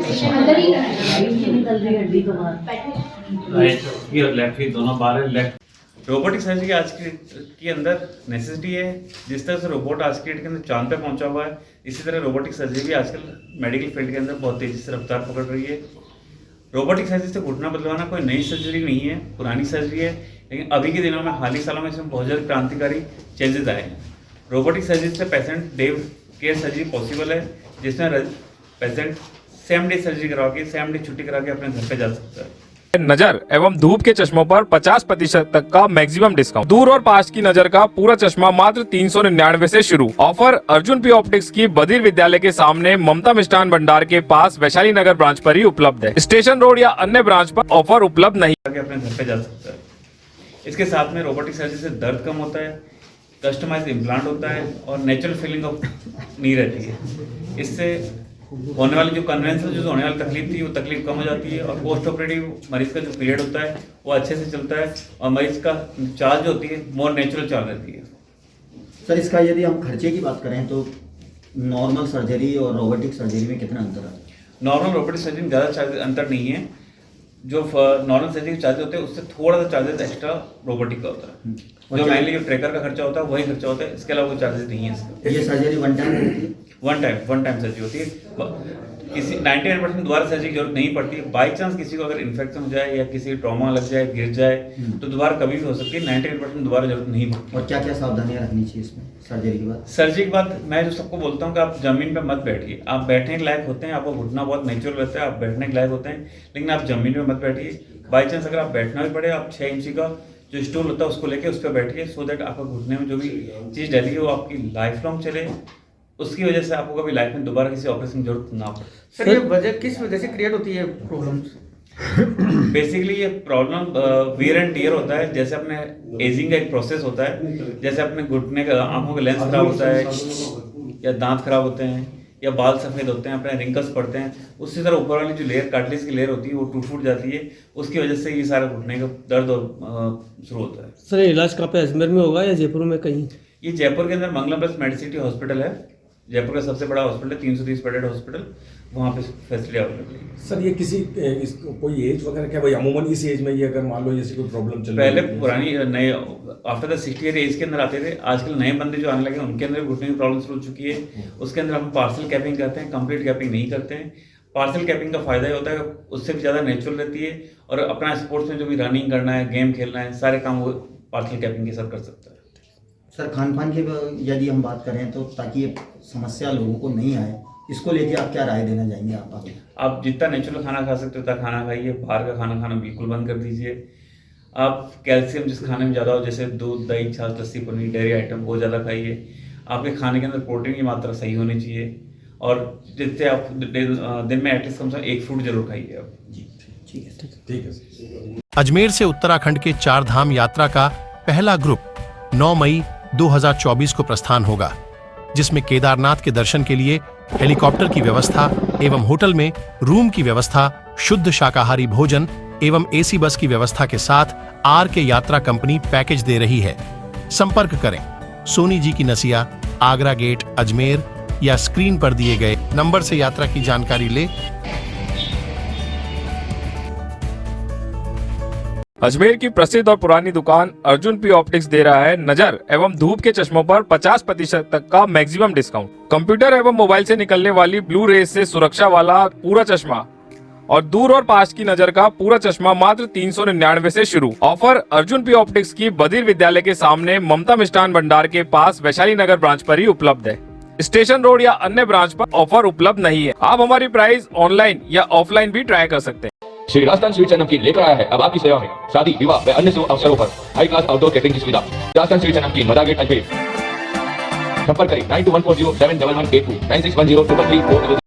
अंदर ही निकल रही हड्डी तो बाहर, राइट ही और लेफ्ट ही दोनों बाहर है। लेफ्ट रोबोटिक सर्जरी आज के अंदर नेसेसिटी है। जिस तरह से रोबोट आज के डेट के अंदर चांद पे पहुंचा हुआ है, इसी तरह रोबोटिक सर्जरी भी आजकल मेडिकल फील्ड के अंदर बहुत तेजी से रफ्तार पकड़ रही है। रोबोटिक सर्जरी से घुटना बदलवाना कोई नई सर्जरी नहीं है, पुरानी सर्जरी है, लेकिन अभी के दिनों में हाल ही सालों में इसमें बहुत ज़्यादा क्रांतिकारी चेंजेस आए हैं। रोबोटिक सर्जरी से patient day care surgery possible है, जिसमें पेशेंट सेम डे सर्जरी करा के सेम डे छुट्टी करा के अपने घर पे जा सकता है। नजर एवं धूप के चश्मों पर 50% तक का मैक्सिमम डिस्काउंट। दूर और पास की नजर का पूरा चश्मा मात्र 399 से शुरू। ऑफर अर्जुन पी ऑप्टिक्स की बधिर विद्यालय के सामने ममता मिष्ठान भंडार के पास वैशाली नगर ब्रांच पर ही उपलब्ध है। स्टेशन रोड या अन्य ब्रांच पर ऑफर उपलब्ध नहीं। अपने घर पे जा सकता है। इसके साथ में रोबोटिक सर्जरी से दर्द कम होता है, कस्टमाइज इम्प्लांट होता है और नेचुरल फीलिंग ऑफ नी रहती है। इससे होने वाली जो कन्वेंशनल जो होने वाली तकलीफ थी वो तकलीफ कम हो जाती है और पोस्ट ऑपरेटिव मरीज का जो पीरियड होता है वो अच्छे से चलता है और मरीज का चार्ज जो होती है मोर नेचुरल चार्ज रहती है। सर, इसका यदि हम खर्चे की बात करें तो नॉर्मल सर्जरी और रोबोटिक सर्जरी में कितना अंतर है? नॉर्मल रोबोटिक सर्जरी में ज़्यादा चार्ज अंतर नहीं है। जो नॉर्मल सर्जरी के चार्जेस होते हैं उससे थोड़ा सा चार्जेस एक्स्ट्रा रोबोटिक का होता है। जो मेनली जो ट्रैकर का खर्चा होता है वही खर्चा होता है, इसके अलावा कोई चार्जेस नहीं है इसका। ये सर्जरी वन टाइम होती है? वन टाइम सर्जरी होती है। किसी 99% दोबारा सर्जरी की जरूरत नहीं पड़ती है। बाई चांस किसी को अगर इन्फेक्शन हो जाए या किसी को ट्रॉमा लग जाए, गिर जाए तो दोबारा कभी भी हो सकती है। 99% दोबारा जरूरत नहीं पड़ती। और क्या क्या सावधानियां रखनी चाहिए इसमें सर्जरी के बाद? सर्जरी के बाद मैं जो सबको बोलता हूँ कि आप जमीन पे मत बैठिए। आप बैठने के लायक होते हैं, आपका घुटना बहुत नेचुरल रहता है, आप बैठने के लायक होते हैं, लेकिन आप जमीन पे मत बैठिए। बाई चांस अगर आप बैठना भी पड़े, आप 6 इंची का जो स्टूल होता है उसको लेके उस पर बैठिए, सो दैट आपका घुटने में जो भी चीज़ डली है वो आपकी लाइफ लॉन्ग चले। उसकी वजह से आपको कभी लाइफ में दोबारा किसी ऑपरेशन की जरूरत ना पड़े। सर, ये वजह किस वजह से क्रिएट होती है प्रॉब्लम्स? बेसिकली ये प्रॉब्लम वियर एंड टियर होता है। जैसे अपने एजिंग का एक प्रोसेस होता है, जैसे अपने घुटने का आंखों का लेंस खराब होता है या दांत खराब होते हैं या बाल सफ़ेद होते हैं, अपने रिंकल्स पड़ते हैं, उसी तरह ऊपर वाली जो लेयर कार्टिलेज की लेयर होती है वो टूट फूट जाती है। उसकी वजह से ये सारा घुटने का दर्द शुरू होता है। सर, इलाज कहाँ पे, अजमेर में होगा या जयपुर में कहीं? ये जयपुर के अंदर मंगलम प्लस मेडिसिटी हॉस्पिटल है। जयपुर का सबसे बड़ा हॉस्पिटल है, 330 बेडेड हॉस्पिटल, वहाँ पे फैसिलिटी अवेलेबल है। सर, ये किसी कोई एज वगैरह क्या भाई, अमूमन इस एज में ये अगर मान लो जैसे कोई प्रॉब्लम चल रही है? पहले पुरानी नए आफ्टर द 60 ईयर एज के अंदर आते थे, आजकल नए बंदे जो आने लगे उनके अंदर घुटने की प्रॉब्लम शुरू हो चुकी है। उसके अंदर हम पार्सल कैपिंग करते हैं, कंप्लीट कैपिंग नहीं करते हैं। पार्सल कैपिंग का फायदा ये होता है उससे भी ज़्यादा नेचुरल रहती है और अपना स्पोर्ट्स में जो भी रनिंग करना है, गेम खेलना है, सारे काम वो पार्सल कैपिंग के साथ कर सकता है। सर, खान पान की यदि हम बात करें तो ताकि ये समस्या लोगों को नहीं आए, इसको लेके आप क्या राय देना चाहेंगे? आप जितना नेचुरल खाना खा सकते हो उतना खाना खाइए। बाहर का खाना खाना बिल्कुल बंद कर दीजिए। आप कैल्शियम जिस खाने में ज़्यादा हो, जैसे दूध, दही, छाछ, लस्सी, पनीर, डेयरी आइटम, वो ज़्यादा खाइए। आपके खाने के अंदर प्रोटीन की मात्रा सही होनी चाहिए और जितने आप दिन में एटलीस्ट कम से कम एक फ्रूट जरूर खाइए आप। जी, ठीक है। अजमेर से उत्तराखंड के 4 धाम यात्रा का पहला ग्रुप 9 मई 2024 को प्रस्थान होगा, जिसमें केदारनाथ के दर्शन के लिए हेलीकॉप्टर की व्यवस्था एवं होटल में रूम की व्यवस्था, शुद्ध शाकाहारी भोजन एवं एसी बस की व्यवस्था के साथ आर के यात्रा कंपनी पैकेज दे रही है। संपर्क करें सोनी जी की नसिया, आगरा गेट, अजमेर या स्क्रीन पर दिए गए नंबर से यात्रा की जानकारी ले। अजमेर की प्रसिद्ध और पुरानी दुकान अर्जुन पी ऑप्टिक्स दे रहा है नजर एवं धूप के चश्मों पर 50% तक का मैक्सिमम डिस्काउंट। कंप्यूटर एवं मोबाइल से निकलने वाली ब्लू रेज से सुरक्षा वाला पूरा चश्मा और दूर और पास की नजर का पूरा चश्मा मात्र 399 से शुरू। ऑफर अर्जुन पी ऑप्टिक्स की बधिर विद्यालय के सामने ममता मिष्ठान भंडार के पास वैशाली नगर ब्रांच पर ही उपलब्ध है। स्टेशन रोड या अन्य ब्रांच पर ऑफर उपलब्ध नहीं है। आप हमारी प्राइस ऑनलाइन या ऑफलाइन भी ट्राई कर सकते हैं। श्री राजस्थान स्वीट्स एंड नमकीन लेकर आया है अब आपकी सेवा में शादी, विवाह व अन्य शुभ अवसरों पर हाई क्लास आउटडोर कैटरिंग की सुविधा। राजस्थान स्वीट्स एंड नमकीन, मदार गेट, अजमेर। संपर्क करें 9214071182 96103334।